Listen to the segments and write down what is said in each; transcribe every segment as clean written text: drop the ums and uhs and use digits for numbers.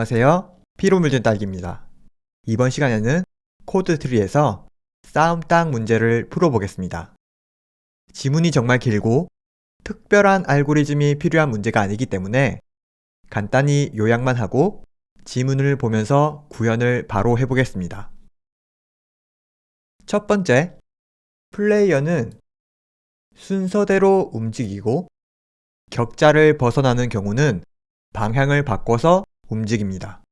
안녕하세요. 피로 물든 딸기입니다. 이번 시간에는 코드트리에서 싸움 땅 문제를 풀어보겠습니다. 지문이 정말 길고 특별한 알고리즘이 필요한 문제가 아니기 때문에 간단히 요약만 하고 지문을 보면서 구현을 바로 해보겠습니다. 첫 번째, 플레이어는 순서대로 움직이고 격자를 벗어나는 경우는 방향을 바꿔서 움직입니다.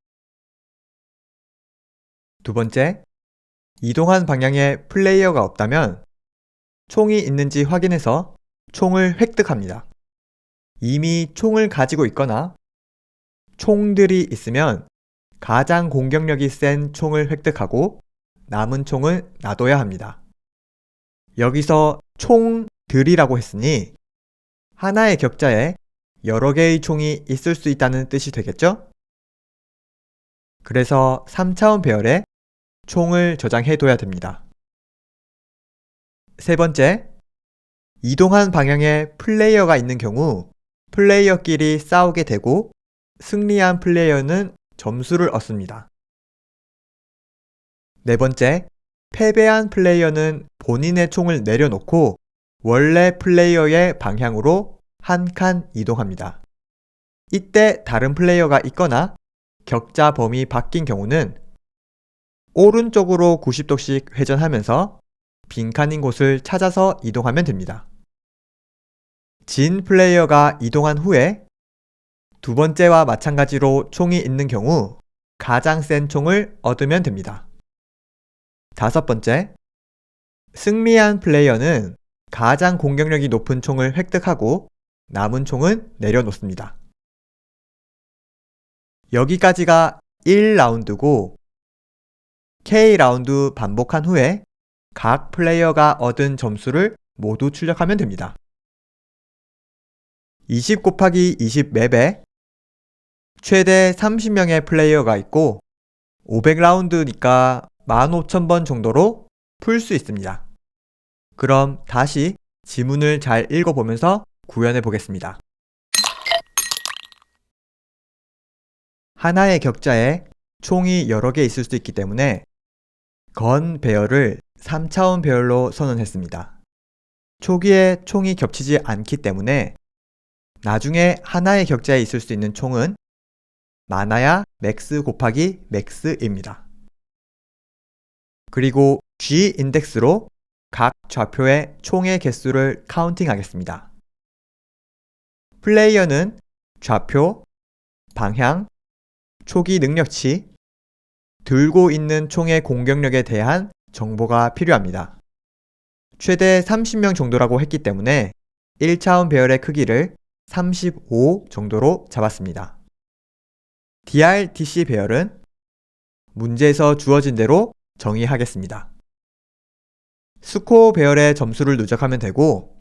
두 번째, 이동한 방향에 플레이어가 없다면 총이 있는지 확인해서 총을 획득합니다. 이미 총을 가지고 있거나 총들이 있으면 가장 공격력이 센 총을 획득하고 남은 총을 놔둬야 합니다. 여기서 총들이라고 했으니 하나의 격자에 여러 개의 총이 있을 수 있다는 뜻이 되겠죠? 그래서 3차원 배열에 총을 저장해둬야 됩니다. 세 번째, 이동한 방향에 플레이어가 있는 경우 플레이어끼리 싸우게 되고 승리한 플레이어는 점수를 얻습니다. 네 번째, 패배한 플레이어는 본인의 총을 내려놓고 원래 플레이어의 방향으로 한 칸 이동합니다. 이때 다른 플레이어가 있거나 격자 범위 바뀐 경우는 오른쪽으로 90도씩 회전하면서 빈칸인 곳을 찾아서 이동하면 됩니다. 진 플레이어가 이동한 후에 두 번째와 마찬가지로 총이 있는 경우 가장 센 총을 얻으면 됩니다. 다섯 번째, 승리한 플레이어는 가장 공격력이 높은 총을 획득하고 남은 총은 내려놓습니다. 여기까지가 1라운드고 K라운드 반복한 후에 각 플레이어가 얻은 점수를 모두 출력하면 됩니다. 20 곱하기 20 맵에 최대 30명의 플레이어가 있고 500라운드니까 15,000번 정도로 풀 수 있습니다. 그럼 다시 지문을 잘 읽어보면서 구현해 보겠습니다. 하나의 격자에 총이 여러 개 있을 수 있기 때문에 건 배열을 3차원 배열로 선언했습니다. 초기에 총이 겹치지 않기 때문에 나중에 하나의 격자에 있을 수 있는 총은 많아야 맥스 곱하기 맥스입니다. 그리고 G 인덱스로 각 좌표의 총의 개수를 카운팅하겠습니다. 플레이어는 좌표, 방향, 초기 능력치, 들고 있는 총의 공격력에 대한 정보가 필요합니다. 최대 30명 정도라고 했기 때문에 1차원 배열의 크기를 35 정도로 잡았습니다. DRTC 배열은 문제에서 주어진 대로 정의하겠습니다. 스코어 배열의 점수를 누적하면 되고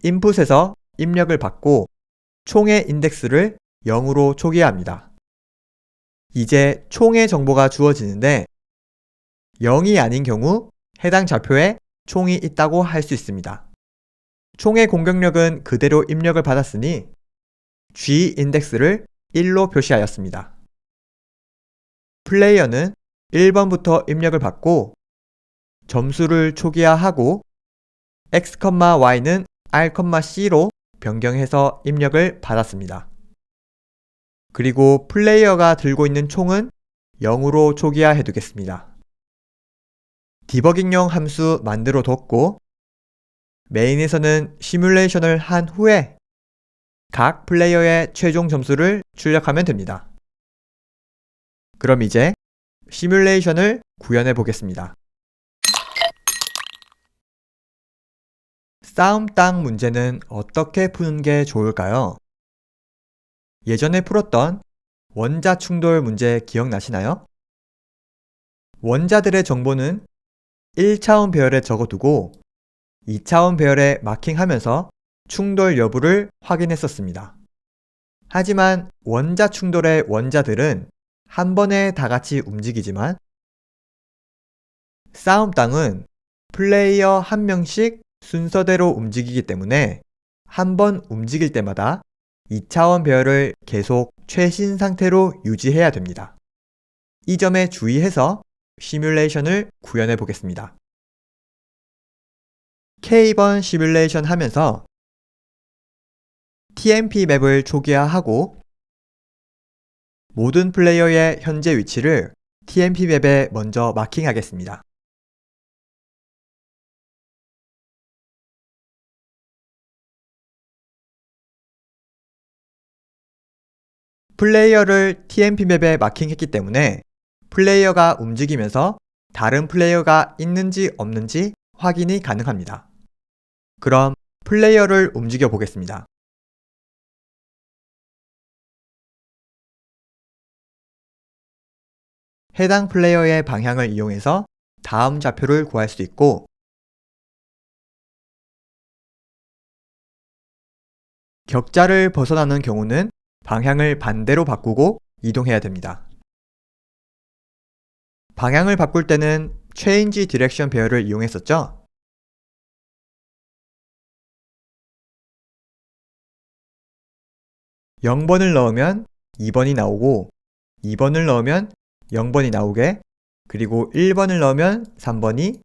인풋에서 입력을 받고 총의 인덱스를 0으로 초기화합니다. 이제 총의 정보가 주어지는데 0이 아닌 경우 해당 좌표에 총이 있다고 할 수 있습니다. 총의 공격력은 그대로 입력을 받았으니 G 인덱스를 1로 표시하였습니다. 플레이어는 1번부터 입력을 받고 점수를 초기화하고 X, Y는 R, C로 변경해서 입력을 받았습니다. 그리고 플레이어가 들고 있는 총은 0으로 초기화해 두겠습니다. 디버깅용 함수 만들어 뒀고 메인에서는 시뮬레이션을 한 후에 각 플레이어의 최종 점수를 출력하면 됩니다. 그럼 이제 시뮬레이션을 구현해 보겠습니다. 싸움 땅 문제는 어떻게 푸는 게 좋을까요? 예전에 풀었던 원자 충돌 문제 기억나시나요? 원자들의 정보는 1차원 배열에 적어두고 2차원 배열에 마킹하면서 충돌 여부를 확인했었습니다. 하지만 원자 충돌의 원자들은 한 번에 다 같이 움직이지만 싸움 땅은 플레이어 한 명씩 순서대로 움직이기 때문에 한 번 움직일 때마다 2차원 배열을 계속 최신 상태로 유지해야 됩니다. 이 점에 주의해서 시뮬레이션을 구현해 보겠습니다. K번 시뮬레이션 하면서 TMP 맵을 초기화하고 모든 플레이어의 현재 위치를 TMP 맵에 먼저 마킹하겠습니다. 플레이어를 TMP 맵에 마킹했기 때문에 플레이어가 움직이면서 다른 플레이어가 있는지 없는지 확인이 가능합니다. 그럼 플레이어를 움직여 보겠습니다. 해당 플레이어의 방향을 이용해서 다음 좌표를 구할 수 있고 격자를 벗어나는 경우는 방향을 반대로 바꾸고 이동해야 됩니다. 방향을 바꿀 때는 Change Direction 배열을 이용했었죠? (0번을) 넣으면 2번이 나오고 2번을 넣으면 0번이 나오게, 그리고 1번을 넣으면 3번이,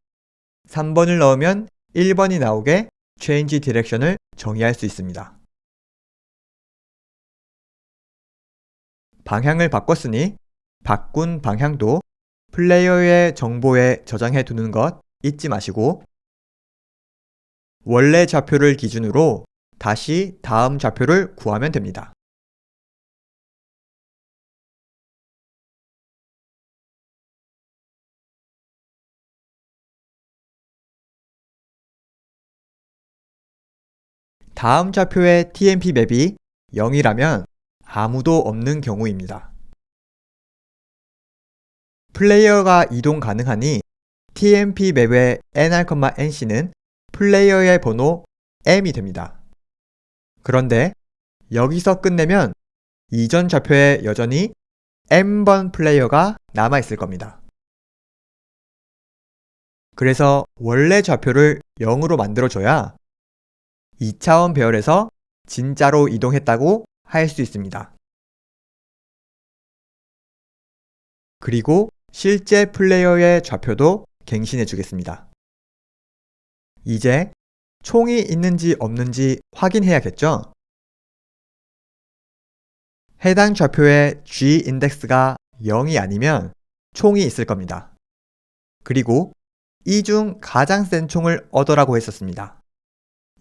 3번을 넣으면 1번이 나오게 Change Direction을 정의할 수 있습니다. 방향을 바꿨으니 바꾼 방향도 플레이어의 정보에 저장해 두는 것 잊지 마시고 원래 좌표를 기준으로 다시 다음 좌표를 구하면 됩니다. 다음 좌표의 TMP 맵이 0이라면 아무도 없는 경우입니다. 플레이어가 이동 가능하니 TMP 맵의 nr,nc는 플레이어의 번호 m이 됩니다. 그런데 여기서 끝내면 이전 좌표에 여전히 m번 플레이어가 남아있을 겁니다. 그래서 원래 좌표를 0으로 만들어줘야 2차원 배열에서 진짜로 이동했다고 할 수 있습니다. 그리고 실제 플레이어의 좌표도 갱신해 주겠습니다. 이제 총이 있는지 없는지 확인해야겠죠? 해당 좌표의 G 인덱스가 0이 아니면 총이 있을 겁니다. 그리고 이 중 가장 센 총을 얻으라고 했었습니다.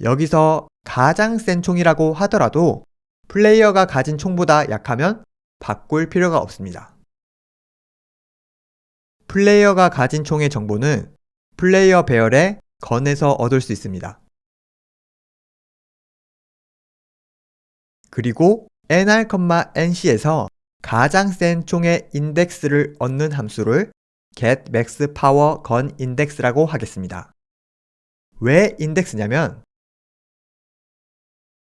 여기서 가장 센 총이라고 하더라도 플레이어가 가진 총보다 약하면 바꿀 필요가 없습니다. 플레이어가 가진 총의 정보는 플레이어 배열의 건에서 얻을 수 있습니다. 그리고 nr,nc에서 가장 센 총의 인덱스를 얻는 함수를 getMaxPowerGunIndex라고 하겠습니다. 왜 인덱스냐면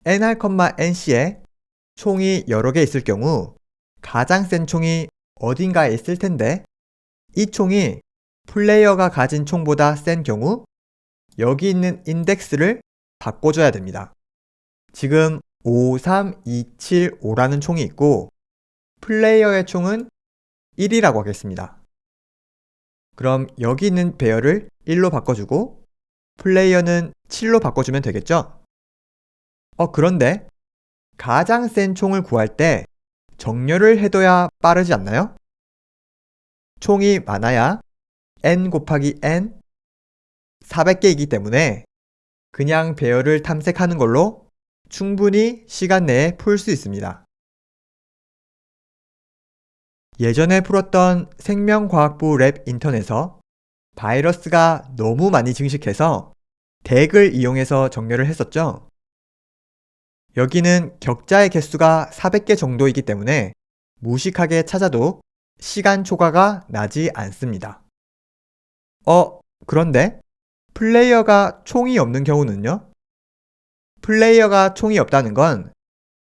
nr,nc에 총이 여러 개 있을 경우 가장 센 총이 어딘가에 있을 텐데 이 총이 플레이어가 가진 총보다 센 경우 여기 있는 인덱스를 바꿔줘야 됩니다. 지금 53275라는 총이 있고 플레이어의 총은 1이라고 하겠습니다. 그럼 여기 있는 배열을 1로 바꿔주고 플레이어는 7로 바꿔주면 되겠죠? 그런데 가장 센 총을 구할 때 정렬을 해둬야 빠르지 않나요? 총이 많아야 n 곱하기 n 400개이기 때문에 그냥 배열을 탐색하는 걸로 충분히 시간 내에 풀 수 있습니다. 예전에 풀었던 생명과학부 랩 인턴에서 바이러스가 너무 많이 증식해서 덱을 이용해서 정렬을 했었죠. 여기는 격자의 개수가 400개 정도이기 때문에 무식하게 찾아도 시간 초과가 나지 않습니다. 그런데 플레이어가 총이 없는 경우는요? 플레이어가 총이 없다는 건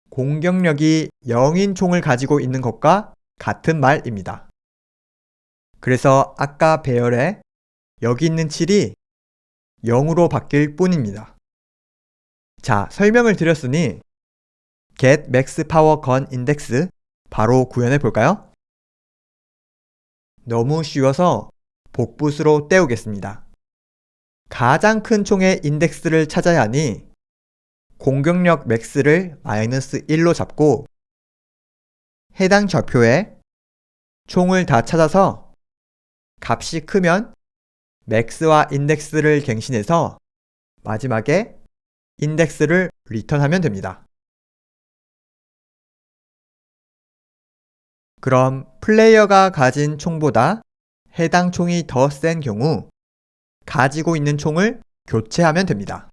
공격력이 0인 총을 가지고 있는 것과 같은 말입니다. 그래서 아까 배열에 여기 있는 7이 0으로 바뀔 뿐입니다. 자, 설명을 드렸으니 getMaxPowerGunIndex 바로 구현해 볼까요? 너무 쉬워서 복붙으로 때우겠습니다. 가장 큰 총의 인덱스를 찾아야 하니 공격력 맥스를 -1로 잡고 해당 좌표에 총을 다 찾아서 값이 크면 맥스와 인덱스를 갱신해서 마지막에 인덱스를 리턴하면 됩니다. 그럼 플레이어가 가진 총보다 해당 총이 더 센 경우 가지고 있는 총을 교체하면 됩니다.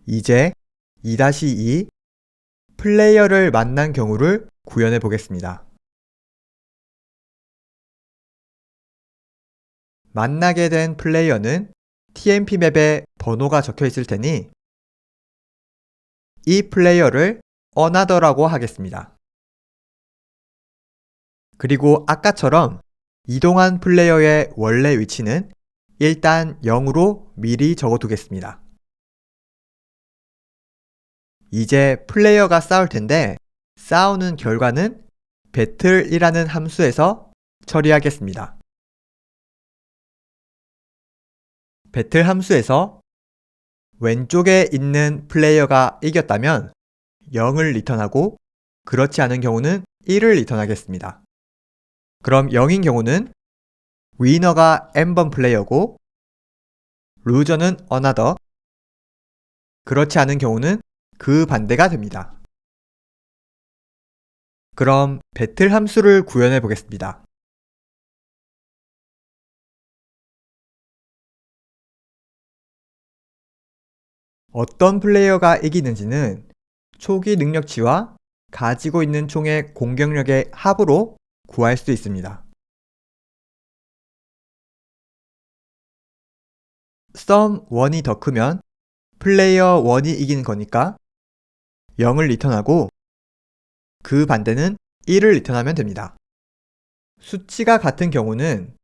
이제 2-2 플레이어를 만난 경우를 구현해 보겠습니다. 만나게 된 플레이어는 TMP 맵에 번호가 적혀 있을 테니 이 플레이어를 another라고 하겠습니다. 그리고 아까처럼 이동한 플레이어의 원래 위치는 일단 0으로 미리 적어두겠습니다. 이제 플레이어가 싸울 텐데 싸우는 결과는 battle이라는 함수에서 처리하겠습니다. battle 함수에서 왼쪽에 있는 플레이어가 이겼다면 0을 리턴하고 그렇지 않은 경우는 1을 리턴하겠습니다. 그럼 0인 경우는 위너가 n번 플레이어고 루저는 another, 그렇지 않은 경우는 그 반대가 됩니다. 그럼 배틀 함수를 구현해 보겠습니다. 어떤 플레이어가 이기는지는 초기 능력치와 가지고 있는 총의 공격력의 합으로 구할 수 있습니다. sum 1이 더 크면 플레이어 1이 이기는 거니까 0을 리턴하고 그 반대는 1을 리턴하면 됩니다. 수치가 같은 경우는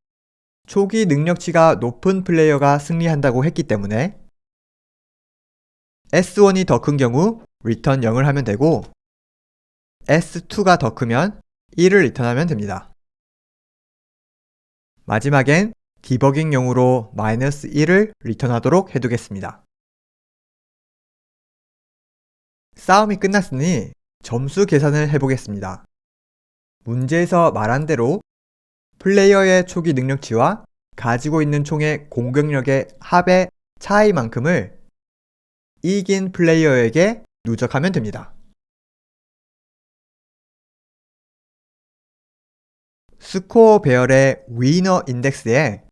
초기 능력치가 높은 플레이어가 승리한다고 했기 때문에 S1이 더 큰 경우 return 0을 하면 되고 S2가 더 크면 1을 리턴하면 됩니다. 마지막엔 디버깅용으로 -1을 리턴하도록 해두겠습니다. 싸움이 끝났으니 점수 계산을 해보겠습니다. 문제에서 말한 대로 플레이어의 초기 능력치와 가지고 있는 총의 공격력의 합의 차이만큼을 이긴 플레이어에게 누적하면 됩니다. 스코어 배열의 위너 인덱스에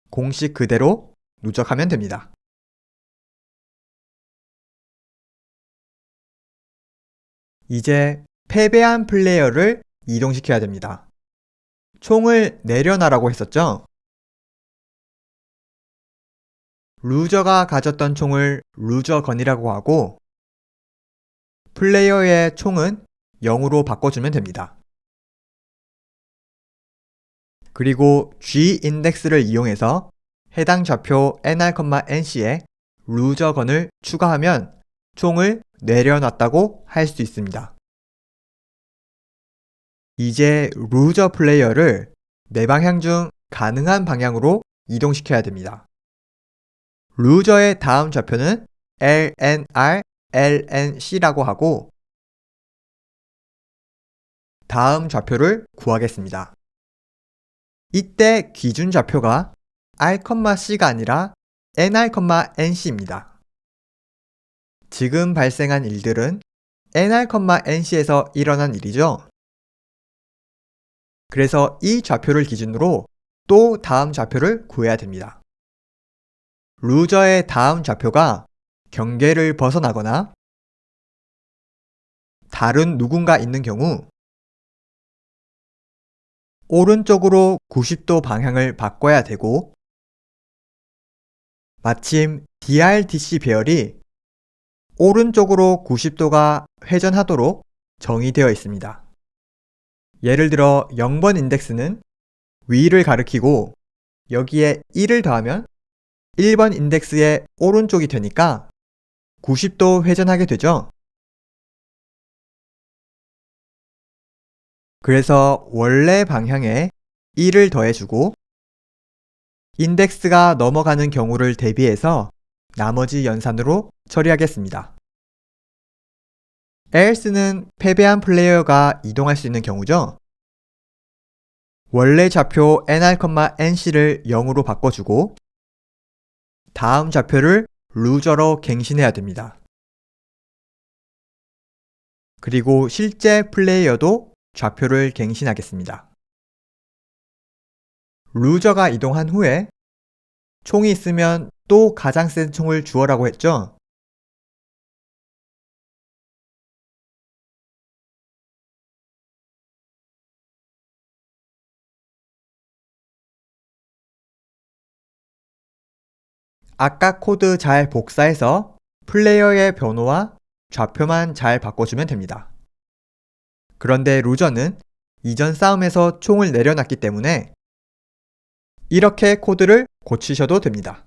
공식 그대로 누적하면 됩니다. 이제 패배한 플레이어를 이동시켜야 됩니다. 총을 내려놔라고 했었죠? 루저가 가졌던 총을 루저건이라고 하고 플레이어의 총은 0으로 바꿔주면 됩니다. 그리고 G-인덱스를 이용해서 해당 좌표 nr,nc에 루저건을 추가하면 총을 내려놨다고 할 수 있습니다. 이제 루저 플레이어를 네 방향 중 가능한 방향으로 이동시켜야 됩니다. 루저의 다음 좌표는 LNR, LNC라고 하고 다음 좌표를 구하겠습니다. 이때 기준 좌표가 R,C가 아니라 NR,NC입니다. 지금 발생한 일들은 NR,NC에서 일어난 일이죠. 그래서 이 좌표를 기준으로 또 다음 좌표를 구해야 됩니다. 루저의 다음 좌표가 경계를 벗어나거나 다른 누군가 있는 경우 오른쪽으로 90도 방향을 바꿔야 되고 마침 DRDC 배열이 오른쪽으로 90도가 회전하도록 정의되어 있습니다. 예를 들어 0번 인덱스는 위를 가리키고 여기에 1을 더하면 1번 인덱스의 오른쪽이 되니까 90도 회전하게 되죠. 그래서 원래 방향에 1을 더해주고 인덱스가 넘어가는 경우를 대비해서 나머지 연산으로 처리하겠습니다. else는 패배한 플레이어가 이동할 수 있는 경우죠. 원래 좌표 nr,nc를 0으로 바꿔주고 다음 좌표를 루저로 갱신해야 됩니다. 그리고 실제 플레이어도 좌표를 갱신하겠습니다. 루저가 이동한 후에 총이 있으면 또 가장 센 총을 주어라고 했죠? 아까 코드 잘 복사해서 플레이어의 번호와 좌표만 잘 바꿔주면 됩니다. 그런데 루저는 이전 싸움에서 총을 내려놨기 때문에 이렇게 코드를 고치셔도 됩니다.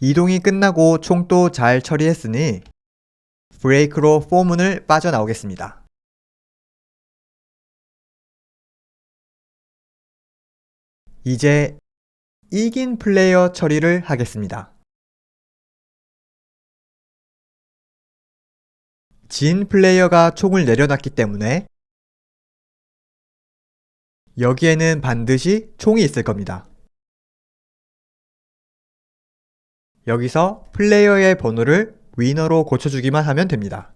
이동이 끝나고 총도 잘 처리했으니 브레이크로 포문을 빠져나오겠습니다. 이제 이긴 플레이어 처리를 하겠습니다. 진 플레이어가 총을 내려놨기 때문에 여기에는 반드시 총이 있을 겁니다. 여기서 플레이어의 번호를 위너로 고쳐주기만 하면 됩니다.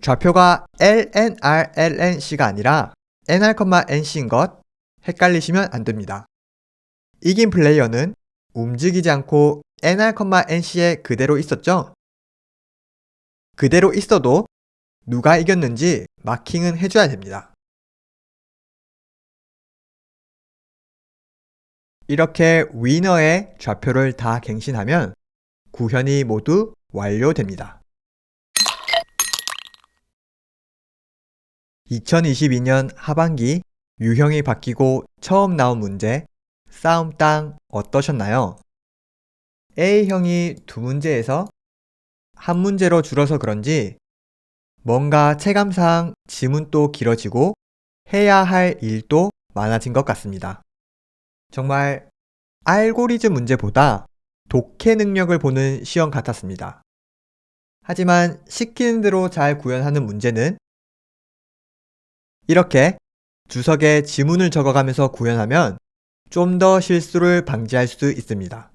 좌표가 LNRLNC가 아니라 NR,NC인 것 헷갈리시면 안 됩니다. 이긴 플레이어는 움직이지 않고 NR,NC에 그대로 있었죠? 그대로 있어도 누가 이겼는지 마킹은 해줘야 됩니다. 이렇게 위너의 좌표를 다 갱신하면 구현이 모두 완료됩니다. 2022년 하반기 유형이 바뀌고 처음 나온 문제 싸움 땅 어떠셨나요? A형이 두 문제에서 한 문제로 줄어서 그런지 뭔가 체감상 지문도 길어지고 해야 할 일도 많아진 것 같습니다. 정말 알고리즘 문제보다 독해 능력을 보는 시험 같았습니다. 하지만 시키는 대로 잘 구현하는 문제는 이렇게 주석에 지문을 적어가면서 구현하면 좀 더 실수를 방지할 수 있습니다.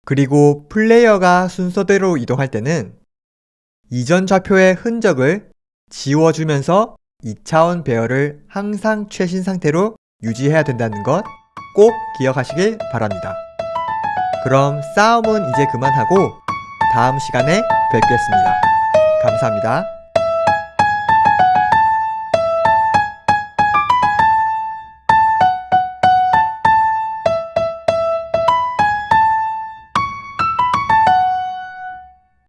그리고 플레이어가 순서대로 이동할 때는 이전 좌표의 흔적을 지워주면서 2차원 배열을 항상 최신 상태로 유지해야 된다는 것 꼭 기억하시길 바랍니다. 그럼 싸움은 이제 그만하고 다음 시간에 뵙겠습니다. 감사합니다.